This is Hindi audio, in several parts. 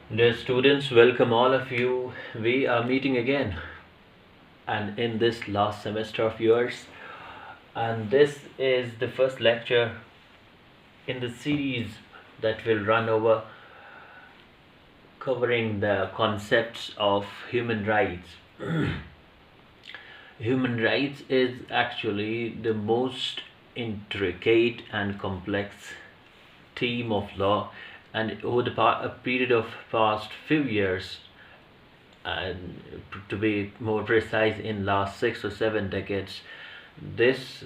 Dear students, welcome all of you. We are meeting again, and in this last semester of yours, and this is the first lecture in the series that will run over covering the concepts of human rights. Human rights is actually the most intricate and complex theme of law, and over a period of past few years, and to be more precise, in last 6 or 7 decades, this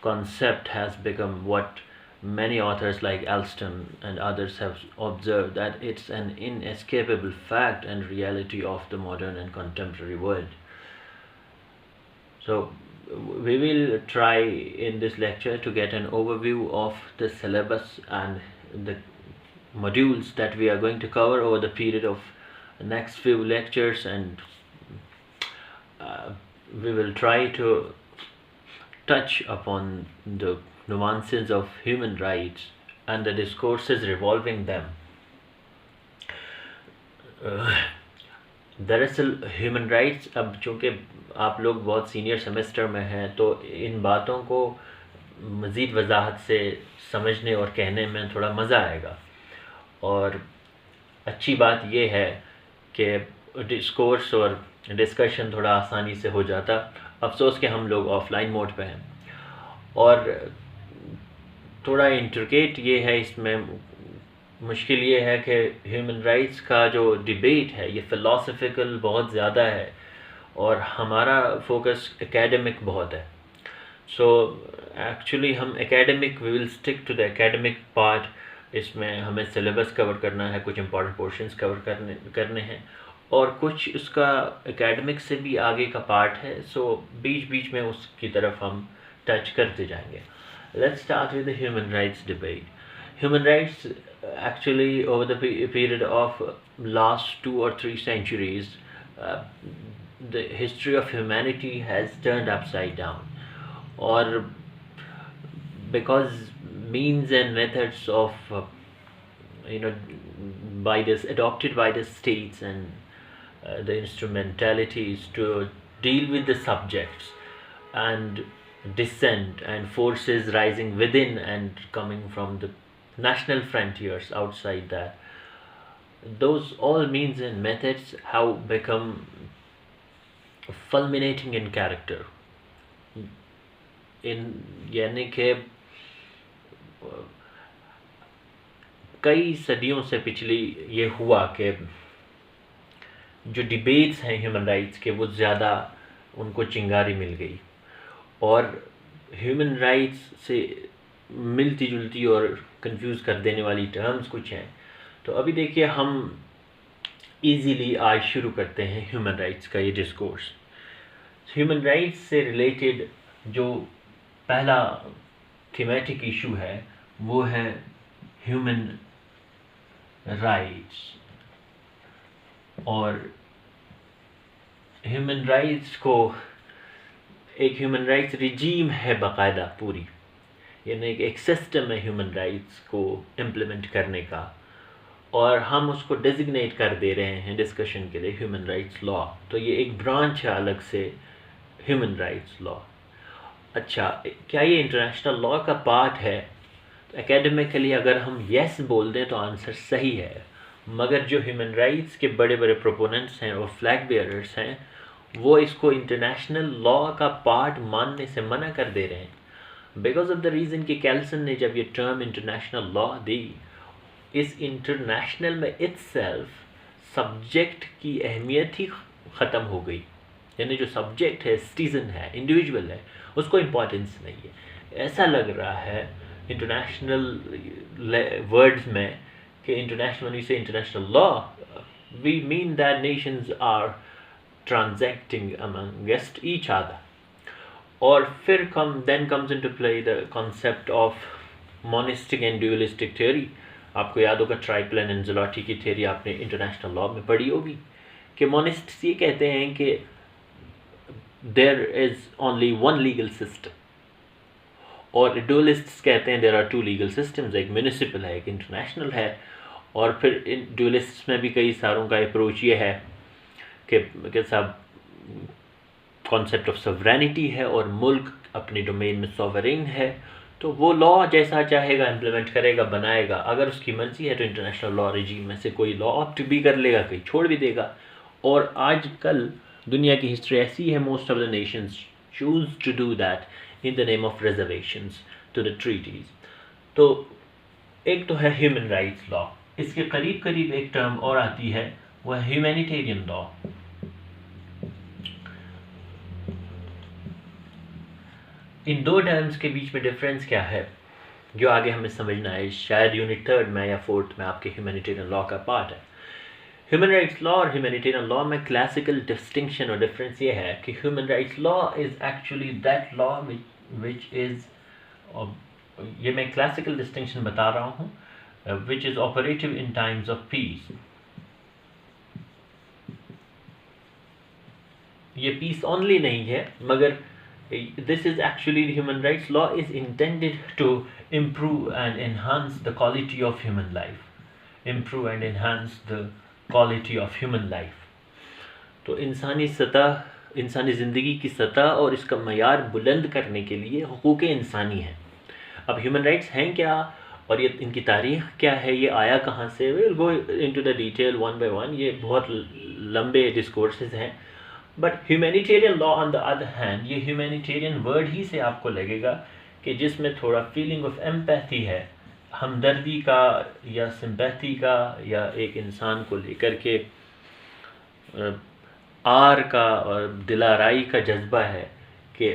concept has become what many authors like Alston and others have observed, that it's an inescapable fact and reality of the modern and contemporary world. So we will try in this lecture to get an overview of the syllabus and the modules that we are going to cover over the period of the next few lectures, and uh, we will try to touch upon the nuances of human rights and the discourses revolving them. दरअसल ह्यूमन राइट्स, अब चूँकि आप लोग बहुत सीनियर सेमेस्टर में हैं, तो इन बातों को मज़ीद वजाहत से समझने और कहने में थोड़ा मज़ा आएगा। और अच्छी बात यह है कि डिस्कोर्स और डिस्कशन थोड़ा आसानी से हो जाता। अफसोस कि हम लोग ऑफलाइन मोड पे हैं, और थोड़ा इंट्रिकेट ये है, इसमें मुश्किल ये है कि ह्यूमन राइट्स का जो डिबेट है ये फ़िलासफ़िकल बहुत ज़्यादा है, और हमारा फोकस एकेडमिक बहुत है। सो एक्चुअली हम academic, we will stick to the academic part. इसमें हमें सिलेबस कवर करना है, कुछ इंपॉर्टेंट पोर्शंस कवर करने हैं, और कुछ उसका एकेडमिक से भी आगे का पार्ट है। सो बीच बीच में उसकी तरफ हम टच करते जाएंगे। Let's start with the human rights debate. Human rights, actually, over the period of last 2 or 3 centuries, uh, the history of humanity has turned upside down, or because means and methods of you know by this adopted by the states, and the instrumentalities to deal with the subjects, and dissent and forces rising within and coming from the national frontiers outside that, those all means and methods have become fulminating in character. In यानी कि कई सदियों से पिछली ये हुआ कि जो डिबेट्स हैं ह्यूमन राइट्स के, वो ज़्यादा उनको चिंगारी मिल गई, और ह्यूमन राइट्स से मिलती जुलती और कंफ्यूज कर देने वाली टर्म्स कुछ हैं। तो अभी देखिए, हम इजीली आज शुरू करते हैं ह्यूमन राइट्स का ये डिस्कोर्स। ह्यूमन राइट्स से रिलेटेड जो पहला थीमेटिक इशू है वो है ह्यूमन राइट्स। और ह्यूमन राइट्स को एक ह्यूमन राइट्स रिजीम है बाकायदा पूरी, यानी एक सिस्टम है ह्यूमन राइट्स को इम्प्लीमेंट करने का, और हम उसको डेजिग्नेट कर दे रहे हैं डिस्कशन के लिए ह्यूमन राइट्स लॉ। तो ये एक ब्रांच है अलग से ह्यूमन राइट्स लॉ। अच्छा, क्या ये इंटरनेशनल लॉ का पार्ट है? तो एकेडमिकली अगर हम येस बोल दें तो आंसर सही है, मगर जो ह्यूमन राइट्स के बड़े बड़े प्रोपोनेंट्स हैं और फ्लैग बेयरर्स हैं, वो इसको इंटरनेशनल लॉ का पार्ट मानने से मना कर दे रहे हैं, बिकॉज ऑफ द रीज़न कि कैल्सन ने जब ये टर्म इंटरनेशनल लॉ दी, इस इंटरनेशनल में इट्सेल्फ सब्जेक्ट की अहमियत ही ख़त्म हो गई। यानी जो सब्जेक्ट है, सिटीज़न है, इंडिविजुअल है, उसको इम्पोर्टेंस नहीं है। ऐसा लग रहा है इंटरनेशनल वर्ड्स में कि international, when we say international law, we mean that nations are transacting amongst each other. और फिर then comes into play the concept of monistic and dualistic theory. आपको याद होगा ट्राइपलन एंड ज़ेलोटी की थ्योरी आपने इंटरनेशनल लॉ में पढ़ी होगी, कि मोनिस्ट्स ये कहते हैं कि there is only one legal system, और डुअलिस्ट्स कहते हैं there are two legal systems, एक म्यूनिसिपल है, एक इंटरनेशनल है। और फिर इन ड्यूलिस्ट में भी कई सारों का अप्रोच ये है कि साहब कॉन्सेप्ट ऑफ सॉवरेनिटी है और मुल्क अपने डोमेन में सॉवरेन है, तो वो लॉ जैसा चाहेगा इम्प्लीमेंट करेगा, बनाएगा। अगर उसकी मर्जी है तो इंटरनेशनल लॉ रिजीम में से कोई लॉ ऑप्ट भी कर लेगा, कहीं छोड़ भी देगा। और आजकल दुनिया की हिस्ट्री ऐसी है, most of the nations choose to do that in the name of reservations to the treaties. तो एक तो है ह्यूमन राइट्स लॉ, इसके करीब करीब एक टर्म और आती है, वो है ह्यूमैनिटेरियन लॉ। इन दो टर्म्स के बीच में डिफरेंस क्या है, जो आगे हमें समझना है, शायद यूनिट 3 में या 4 में आपके ह्यूमैनिटेरियन लॉ का पार्ट है। ह्यूमन राइट्स लॉ और ह्यूमैनिटेरियन लॉ में क्लासिकल डिस्टिंक्शन और डिफरेंस ये है कि human rights law is actually that law which is, ये मैं क्लासिकल डिस्टिंक्शन बता रहा हूँ, which is operative in times of piece. ये पीस ओनली नहीं है, मगर this is actually the human rights law is intended to improve and enhance the quality of human life, improve and enhance the quality of human life। तो इंसानी सतह, इंसानी ज़िंदगी की सतह और इसका मयार बुलंद करने के लिए हुकूक इंसानी है। अब ह्यूमन राइट्स हैं क्या और ये इनकी तारीख़ क्या है, ये आया कहाँ से, will go into the detail one by one, ये बहुत लंबे डिस्कोर्सेज हैं। But humanitarian law on the other hand, ये ह्यूमैनिटेरियन वर्ड ही से आपको लगेगा कि जिसमें थोड़ा फीलिंग ऑफ एम्पैथी है, हमदर्दी का या सिंपैथी का, या एक इंसान को लेकर के आर का और दिलाराई का जज्बा है कि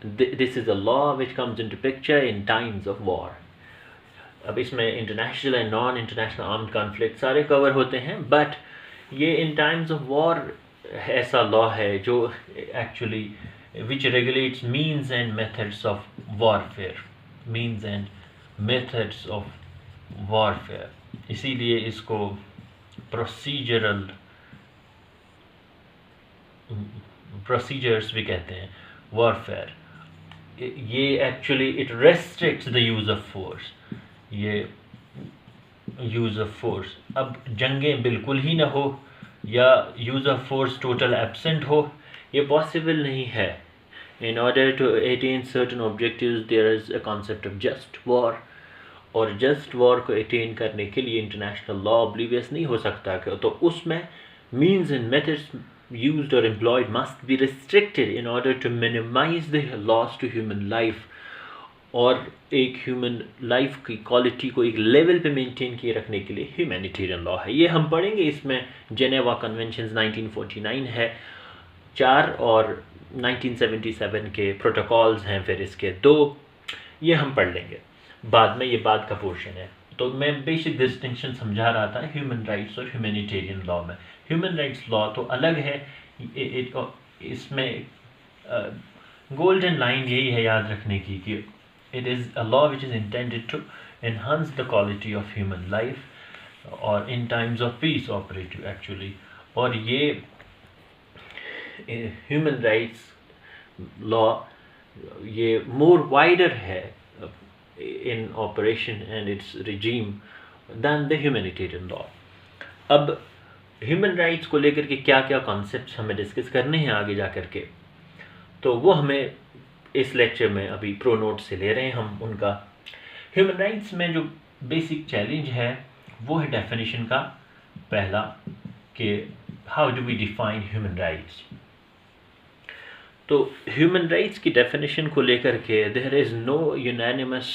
this is a law which comes into picture in times of war. अब इसमें international and non international armed conflict सारे कवर होते हैं, बट ये इन टाइम्स ऑफ वॉर ऐसा लॉ है जो actually which regulates means and methods of warfare, means and methods of warfare, इसीलिए इसको प्रोसीजर्स भी कहते हैं, वॉरफेयर। ये actually it restricts the use of force, ये यूज़ ऑफ फोर्स। अब जंगें बिल्कुल ही ना हो या use of force total absent हो, ये पॉसिबल नहीं है। In order to attain certain objectives there is a concept of just war, और जस्ट वॉर को अटेन करने के लिए इंटरनेशनल लॉ ऑब्लिवियस नहीं हो सकता, तो उसमें means and methods used or employed must be restricted in order to minimize the loss to human life, और एक ह्यूमन लाइफ की क्वालिटी को एक लेवल पे मेंटेन किए रखने के लिए ह्यूमैनिटेरियन लॉ है। ये हम पढ़ेंगे, इसमें जेनेवा कन्वेंशंस 1949 है 4 और 1977 के प्रोटोकॉल्स हैं फिर इसके 2, ये हम पढ़ लेंगे बाद में, ये बाद का पोर्शन है। तो मैं बेसिक डिस्टिंक्शन समझा रहा था ह्यूमन राइट्स और ह्यूमैनिटेरियन लॉ में। ह्यूमन राइट्स लॉ तो अलग है, इसमें गोल्डन लाइन यही है याद रखने की कि it is a law which is intended to enhance the quality of human life और in times of peace operative actually. और ये ह्यूमन राइट्स लॉ ये मोर वाइडर है in operation and its regime than the humanitarian law। अब ह्यूमन राइट्स को लेकर के क्या क्या कॉन्सेप्ट्स हमें डिस्कस करने हैं आगे जा कर के, तो वो हमें इस लेक्चर में अभी प्रो नोट से ले रहे हैं हम उनका। ह्यूमन राइट्स में जो बेसिक चैलेंज है वो है डेफिनेशन का पहला, कि how do we define human rights. तो ह्यूमन राइट्स की डेफिनेशन को लेकर के there is no unanimous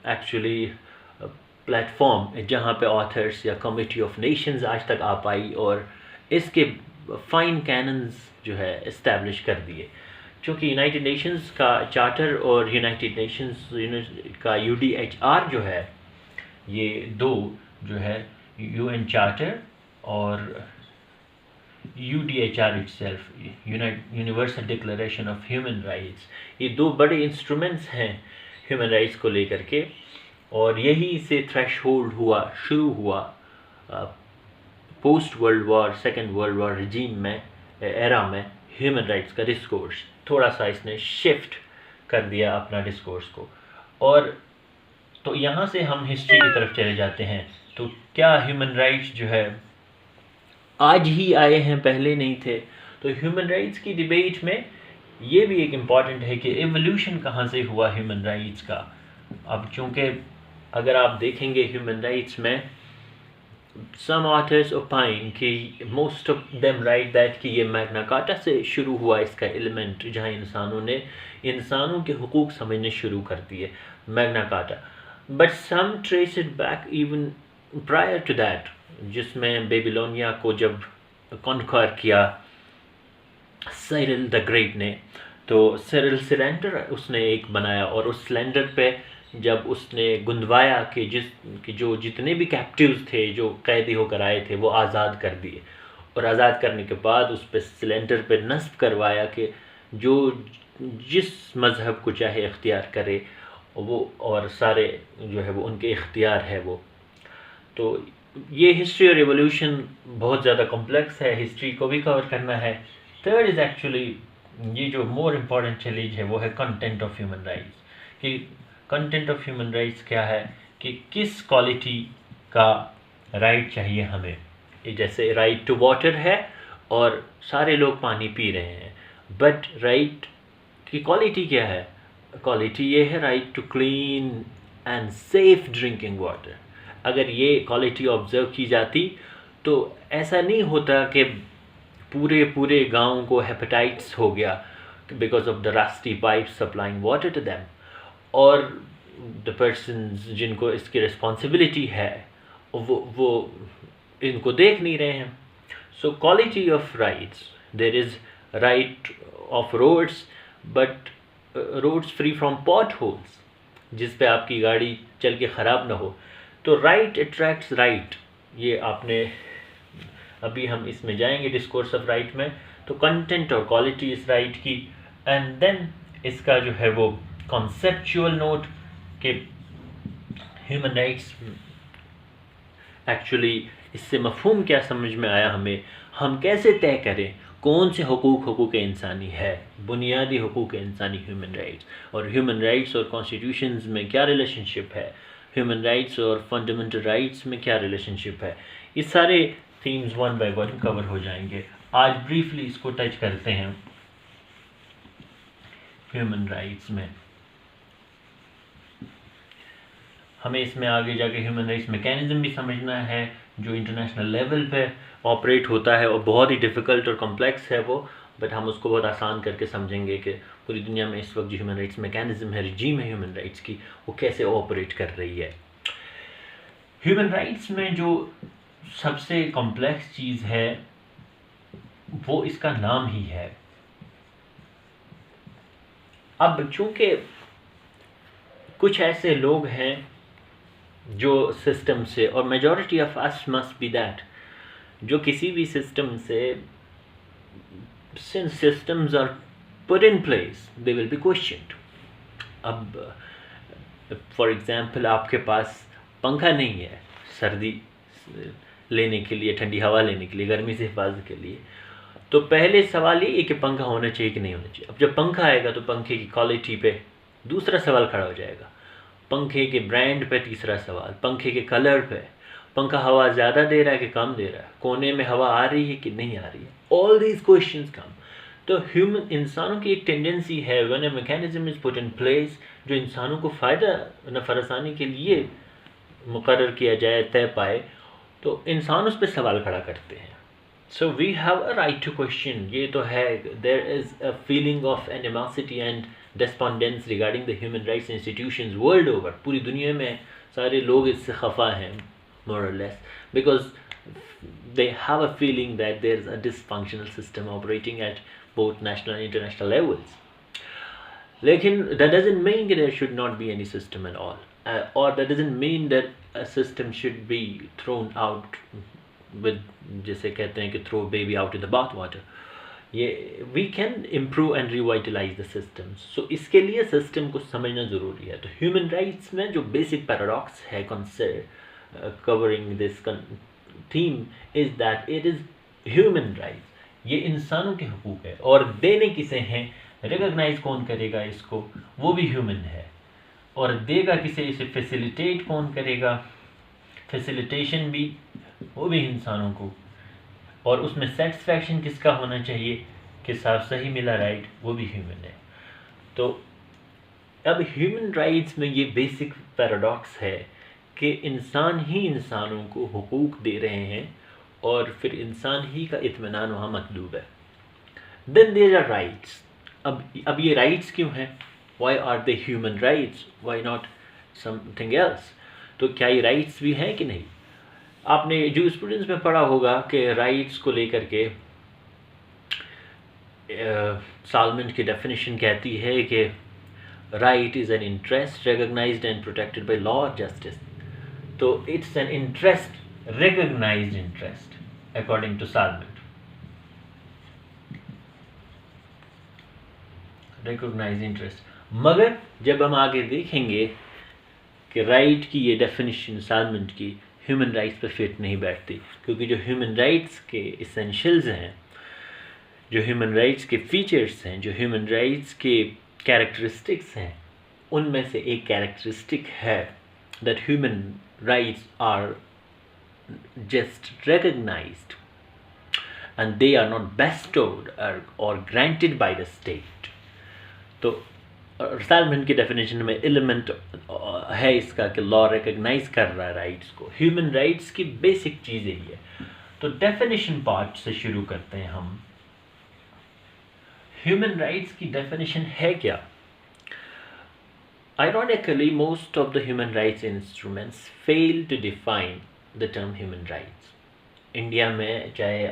actually platform जहाँ पे ऑथर्स या कमिटी ऑफ नेशंस आज तक आ पाई और इसके फाइन कैनन्स जो है इस्टेब्लिश कर दिए। चूँकि यूनाइटेड नेशंस का चार्टर और यूनाइटेड नेशंस का UDHR जो है, ये दो जो है UN चार्टर और UDHR itself, universal declaration of human rights, ये दो बड़े इंस्ट्रूमेंट्स हैं ह्यूमन राइट्स को लेकर के, और यही से थ्रेशहोल्ड हुआ, शुरू हुआ post world war, second world war regime में, एरा में ह्यूमन राइट्स का डिस्कोर्स थोड़ा सा इसने शिफ्ट कर दिया अपना डिस्कोर्स को। और तो यहाँ से हम हिस्ट्री की तरफ चले जाते हैं। तो क्या ह्यूमन राइट्स जो है आज ही आए हैं, पहले नहीं थे? तो ह्यूमन राइट्स की डिबेट में ये भी एक इम्पॉर्टेंट है कि एवोल्यूशन कहाँ से हुआ ह्यूमन राइट्स का। अब चूँकि अगर आप देखेंगे ह्यूमन राइट्स में, some authors opine कि most of them write that कि ये मैग्ना कार्टा से शुरू हुआ इसका एलिमेंट, जहाँ इंसानों ने इंसानों के हुकूक समझने शुरू कर दिए, Magna Carta. But some trace it back even prior to that, जिसमें बेबीलोनिया को जब कॉन्कर किया साइरिल द ग्रेट ने, तो साइरिल सिलेंडर उसने एक बनाया, और उस सिलेंडर पे जब उसने गुंदवाया कि जो जितने भी कैप्टिव्स थे, जो कैदी होकर आए थे, वो आज़ाद कर दिए। और आज़ाद करने के बाद उस पर सिलेंडर पे नस्ब करवाया कि जो जिस मज़हब को चाहे इख्तियार करे वो, और सारे जो है वो उनके इख्तियार है वो। तो ये हिस्ट्री और एवोल्यूशन बहुत ज़्यादा कॉम्प्लेक्स है, हिस्ट्री को भी कवर करना है। थर्ड इज़ एक्चुअली ये जो मोर इम्पॉर्टेंट चैलेंज है वो है कंटेंट ऑफ ह्यूमन राइट्स। कि कंटेंट ऑफ ह्यूमन राइट्स क्या है, कि किस क्वालिटी का राइट चाहिए हमें। जैसे राइट टू वाटर है और सारे लोग पानी पी रहे हैं, बट राइट की क्वालिटी क्या है? क्वालिटी ये है right to clean and safe drinking water. अगर ये क्वालिटी ऑब्जर्व की जाती तो ऐसा नहीं होता कि पूरे गांव को हेपेटाइटिस हो गया because of the rusty pipe supplying water to them, और द पर्सन्स जिनको इसकी रिस्पॉन्सिबिलिटी है वो इनको देख नहीं रहे हैं। So quality of rights, there is right of roads, but roads free from potholes, जिस पे आपकी गाड़ी चल के ख़राब ना हो। तो राइट अट्रैक्ट्स राइट, ये आपने अभी हम इसमें जाएंगे डिस्कोर्स ऑफ राइट में। तो कंटेंट और क्वालिटी इस राइट की, एंड देन इसका जो है वो कॉन्सेप्चुअल नोट के ह्यूमन राइट्स एक्चुअली इससे मफहूम क्या समझ में आया हमें, हम कैसे तय करें कौन से हुकूक इंसानी है, बुनियादी हुकूक इंसानी ह्यूमन राइट्स, और ह्यूमन राइट्स और कॉन्स्टिट्यूशंस में क्या रिलेशनशिप है, ह्यूमन राइट्स और फंडामेंटल राइट्स में क्या रिलेशनशिप है। ये सारे themes one by one cover हो जाएंगे। आज ब्रीफली इसको टच करते हैं। ह्यूमन राइट्स में हमें इसमें आगे जाके ह्यूमन राइट्स मैकेनिज्म भी समझना है जो इंटरनेशनल लेवल पे ऑपरेट होता है, और बहुत ही डिफ़िकल्ट और कॉम्प्लेक्स है वो, बट हम उसको बहुत आसान करके समझेंगे कि पूरी दुनिया में इस वक्त जो ह्यूमन राइट्स मैकेनिज्म है, रिजीम है ह्यूमन राइट्स की, वो कैसे ऑपरेट कर रही है। ह्यूमन राइट्स में जो सबसे कॉम्प्लेक्स चीज़ है वो इसका नाम ही है। अब चूंकि कुछ ऐसे लोग हैं जो सिस्टम से, और majority of us must be that, जो किसी भी सिस्टम से, since systems are put in place they will be questioned. अब फॉर एग्जांपल आपके पास पंखा नहीं है सर्दी लेने के लिए, ठंडी हवा लेने के लिए, गर्मी से हिफाजत के लिए, तो पहले सवाल ये है कि पंखा होना चाहिए कि नहीं होना चाहिए। अब जब पंखा आएगा तो पंखे की क्वालिटी पे दूसरा सवाल खड़ा हो जाएगा, पंखे के ब्रांड पे तीसरा सवाल, पंखे के कलर पे, पंखा हवा ज़्यादा दे रहा है कि कम दे रहा है, कोने में हवा आ रही है कि नहीं आ रही है, ऑल दीज क्वेश्चंस कम। तो ह्यूमन इंसानों की एक टेंडेंसी है when a mechanism is put in place, जो इंसानों को फ़ायदा नफ़रसानी के लिए मुकर्रर किया जाए, तय पाए, तो इंसान उस पर सवाल खड़ा करते हैं। So we have a right to question, ये तो है। There is a feeling of animosity and despondence regarding the human rights institutions world over. पूरी दुनिया में सारे लोग इससे खफा हैं मोर और less, because they have a feeling that there's a dysfunctional system operating at both national and international levels. लेकिन that doesn't mean that there should not be any system at all, or that doesn't mean that a system should be thrown out with, जैसे कहते हैं कि throw baby out in the bathwater. ये we can improve and revitalize the systems. So इसके लिए system को समझना ज़रूरी है। तो human rights में जो basic paradox है covering this theme is that it is human rights. ये इंसानों के हुकूक है, और देने किसे हैं, रिकॉग्नाइज कौन करेगा इसको, वो भी ह्यूमन है। और देगा किसे, इसे फैसिलिटेट कौन करेगा, फैसिलिटेशन भी वो भी इंसानों को, और उसमें सेटिस्फैक्शन किसका होना चाहिए कि साफ सही मिला राइट, वो भी ह्यूमन है। तो अब ह्यूमन राइट्स में ये बेसिक पैराडॉक्स है कि इंसान ही इंसानों को हुकूक दे रहे हैं और फिर इंसान ही का इत्मीनान वहाँ मतलूब है। Then there are rights. अब ये राइट्स क्यों हैं, why are they human rights, why not something else. तो क्या ये राइट्स भी हैं कि नहीं। आपने जो स्टूडेंट्स में पढ़ा होगा कि राइट्स को लेकर के सालमेंट की डेफिनेशन कहती है कि right is an interest recognised and protected by law और जस्टिस। तो it's an interest, recognised interest according to Salmond, recognised interest. मगर जब हम आगे देखेंगे कि राइट की ये डेफिनेशन सालमेंट की ह्यूमन राइट्स पर फिट नहीं बैठती, क्योंकि जो ह्यूमन राइट्स के इसेंशियल्स हैं, जो ह्यूमन राइट्स के फीचर्स हैं, जो ह्यूमन राइट्स के कैरेक्टरिस्टिक्स हैं, उनमें से एक कैरेक्टरिस्टिक है that human rights are just recognised and they are not bestowed और ग्रांटेड बाय द स्टेट। तो सालमेंट की डेफिनेशन में एलिमेंट है इसका कि लॉ रिकॉग्नाइज कर रहा है राइट्स को। ह्यूमन राइट्स की बेसिक चीज़ यही है। तो डेफिनेशन पार्ट से शुरू करते हैं हम। ह्यूमन राइट्स की डेफिनेशन है क्या। Ironically, most of the human rights instruments fail to define the term human rights. India में, चाहे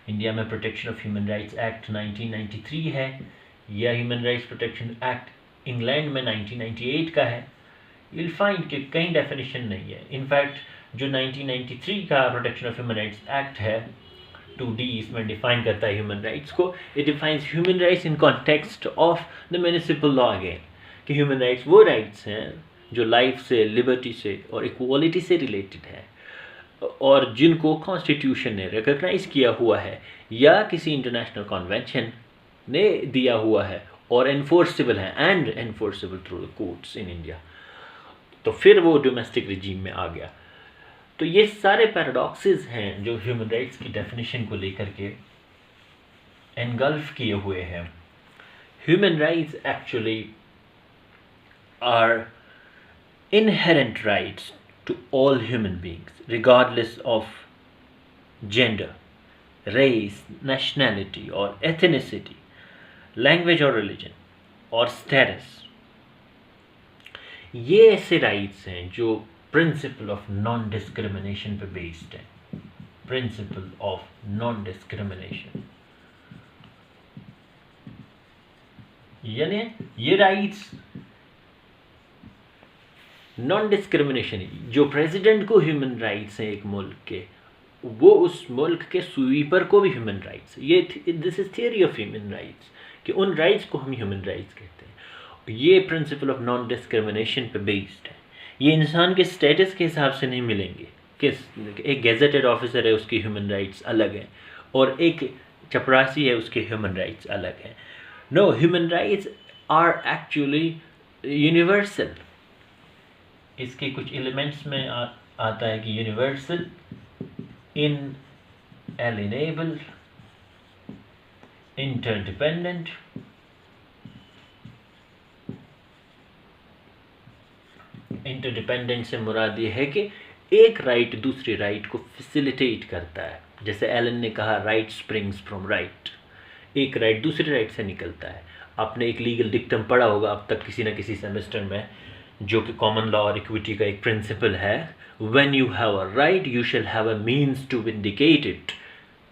इंडिया में protection of human rights act 1993 है या human rights protection act England में 1998 का है, you'll find कि कहीं डेफिनेशन नहीं है। इनफैक्ट जो 1993 का protection of human rights act है 2D, इसमें डिफाइन करता है ह्यूमन राइट्स को। It defines human rights in context of the municipal law again, कि ह्यूमन राइट्स वो राइट्स हैं जो लाइफ से, लिबर्टी से और इक्वालिटी से रिलेटेड है और जिनको कॉन्स्टिट्यूशन ने रिकॉग्नाइज किया हुआ है या किसी इंटरनेशनल कन्वेंशन ने दिया हुआ है और एनफोर्सेबल है and enforceable through the courts in India. तो फिर वो डोमेस्टिक रिजीम में आ गया। तो ये सारे पैराडॉक्सेस हैं जो ह्यूमन राइट्स की डेफिनेशन को लेकर के एनगल्फ किए हुए हैं। Human rights actually are inherent rights to all human beings, regardless of gender, race, nationality or ethnicity, language or religion or status. ये ऐसे राइट्स हैं जो प्रिंसिपल ऑफ नॉन डिस्क्रिमिनेशन पे बेस्ड है। प्रिंसिपल ऑफ नॉन डिस्क्रिमिनेशन यानी ये राइट्स नॉन डिस्क्रिमिनेशन, जो प्रेसिडेंट को ह्यूमन राइट्स हैं एक मुल्क के, वो उस मुल्क के स्वीपर को भी ह्यूमन राइट्स। ये this is theory of human rights कि उन राइट्स को हम ह्यूमन राइट्स कहते हैं। ये प्रिंसिपल ऑफ नॉन डिस्क्रिमिनेशन पे बेस्ड है। ये इंसान के स्टेटस के हिसाब से नहीं मिलेंगे। एक गेजेटेड ऑफिसर है उसकी ह्यूमन राइट्स अलग हैं और एक चपरासी है उसके ह्यूमन राइट्स अलग हैं। No, human rights are actually universal. इसके कुछ एलिमेंट्स में आता है कि यूनिवर्सल, इनएलिनेबल, इंटरडिपेंडेंट, इंटरडिपेंडेंट से मुराद ये है कि एक राइट दूसरे राइट को फैसिलिटेट करता है। जैसे एलन ने कहा राइट स्प्रिंग्स फ्रॉम राइट, एक राइट दूसरे राइट से निकलता है। आपने एक लीगल डिक्टम पढ़ा होगा अब तक किसी न किसी सेमेस्टर में, जो कि कॉमन लॉ और इक्विटी का एक प्रिंसिपल है। When you have a right you shall have a means to vindicate it.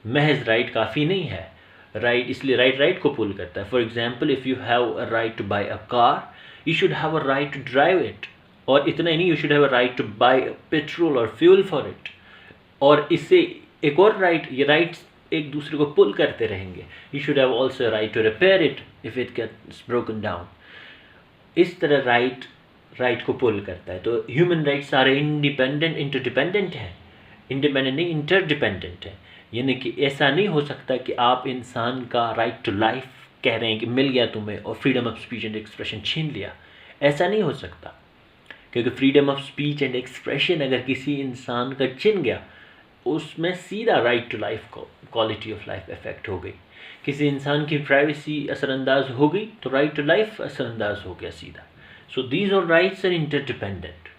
महज राइट काफ़ी नहीं है, राइट इसलिए राइट को पुल करता है। For example, if you have a right to buy a car you should have a right to drive it, और इतना ही नहीं, you should have a right to buy petrol और फ्यूल फॉर इट। और इससे एक और राइट, ये राइट्स एक दूसरे को पुल करते रहेंगे। You should have also right to repair it if it gets broken down. इस तरह राइट को पुल करता है। तो ह्यूमन राइट्स सारे इंडिपेंडेंट, इंटरडिपेंडेंट हैं। इंडिपेंडेंट नहीं, इंटरडिपेंडेंट है। यानी कि ऐसा नहीं हो सकता कि आप इंसान का राइट टू लाइफ कह रहे हैं कि मिल गया तुम्हें और freedom of speech and expression छीन लिया। ऐसा नहीं हो सकता, क्योंकि freedom of speech and expression अगर किसी इंसान का छिन गया, उसमें सीधा राइट टू लाइफ को क्वालिटी ऑफ लाइफ इफेक्ट हो गई। किसी इंसान की प्राइवेसी असरअंदाज हो गई तो राइट टू लाइफ असरअंदाज हो गया सीधा। So these all rights are interdependent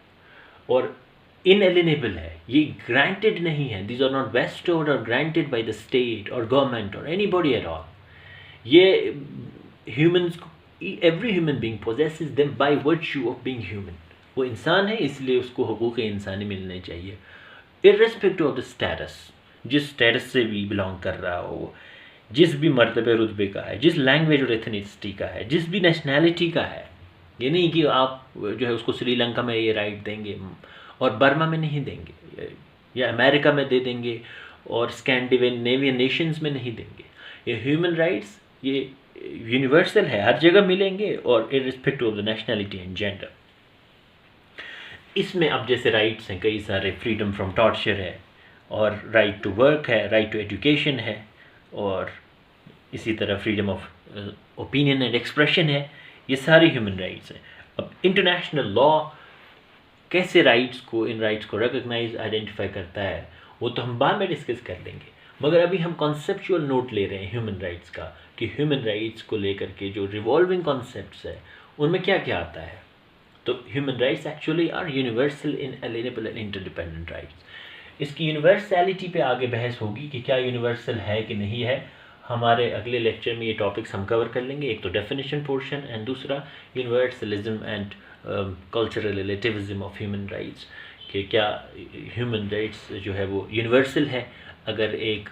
और इनएलिनेबल है, ये ग्रांटेड नहीं है। दीज आर नॉट बेस्टोड और ग्रांटेड बाय द स्टेट और गवर्नमेंट और एनीबॉडी एट ऑल। ये ह्यूमंस को, every human being possesses them by virtue of being human. वो इंसान है इसलिए उसको हुकूक इंसानी मिलने चाहिए, इर्रेस्पेक्टिव ऑफ द स्टेटस, जिस स्टेटस से भी बिलोंग कर रहा हो, जिस भी मर्तबे रुतबे का है, जिस लैंग्वेज और एथनिसिटी का है, जिस भी नेशनैलिटी का है। ये नहीं कि आप जो है उसको श्रीलंका में ये राइट देंगे और बर्मा में नहीं देंगे, या अमेरिका में दे देंगे और स्कैंडिनेवियन नेशंस में नहीं देंगे। ये ह्यूमन राइट्स ये यूनिवर्सल है, हर जगह मिलेंगे और irrespective of the nationality and gender. इसमें अब जैसे राइट्स हैं कई सारे, फ्रीडम फ्रॉम टॉर्चर है और राइट टू वर्क है, राइट टू एजुकेशन है और इसी तरह freedom of opinion and expression है। ये सारी ह्यूमन राइट्स हैं। अब इंटरनेशनल लॉ कैसे राइट्स को, इन राइट्स को रिकॉग्नाइज आइडेंटिफाई करता है वो तो हम बाद में डिस्कस कर लेंगे, मगर अभी हम कॉन्सेप्चुअल नोट ले रहे हैं ह्यूमन राइट्स का कि ह्यूमन राइट्स को लेकर के जो रिवॉल्विंग कॉन्सेप्ट्स है उनमें क्या क्या आता है। तो human rights actually are universal, inalienable and interdependent rights. इसकी यूनिवर्सैलिटी पे आगे बहस होगी कि क्या यूनिवर्सल है कि नहीं है। हमारे अगले लेक्चर में ये टॉपिक्स हम कवर कर लेंगे, एक तो डेफिनेशन पोर्शन एंड दूसरा universalism and cultural relativism of human rights, कि क्या ह्यूमन राइट्स जो है वो यूनिवर्सल है। अगर एक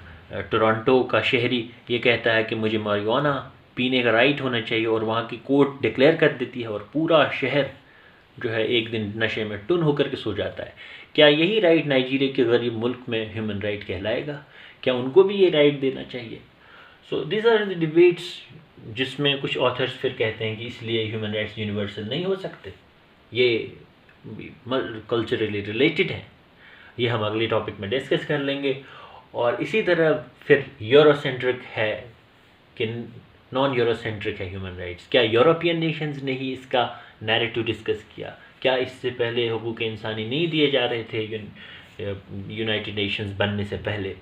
टोरंटो का शहरी ये कहता है कि मुझे marijuana पीने का राइट होना चाहिए और वहाँ की कोर्ट डिक्लेयर कर देती है और पूरा शहर जो है एक दिन नशे में टुन होकर के सो जाता है, क्या यही राइट नाइजीरिया के गरीब मुल्क में ह्यूमन राइट कहलाएगा? क्या उनको भी ये राइट देना चाहिए? So this are the debates जिसमें कुछ ऑथर्स फिर कहते हैं कि इसलिए ह्यूमन राइट्स यूनिवर्सल नहीं हो सकते, ये कल्चरली रिलेटेड है। ये हम अगले टॉपिक में डिस्कस कर लेंगे। और इसी तरह फिर यूरोसेंट्रिक है कि नॉन यूरोसेंट्रिक है ह्यूमन राइट्स। क्या यूरोपियन नेशंस ने ही इसका नैरेटिव डिस्कस किया? क्या इससे पहले हुकूक इंसानी नहीं दिए जा रहे थे यूनाइटेड नेशंस बनने से पहले?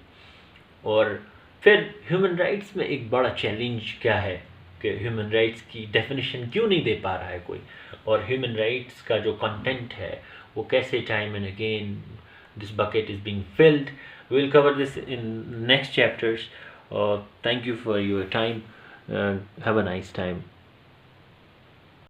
और फिर ह्यूमन राइट्स में एक बड़ा चैलेंज क्या है कि ह्यूमन राइट्स की डेफिनेशन क्यों नहीं दे पा रहा है कोई, और ह्यूमन राइट्स का जो कंटेंट है वो कैसे time and again this bucket is being field. We will cover this in next chapters. Thank you for your time. Have a nice time.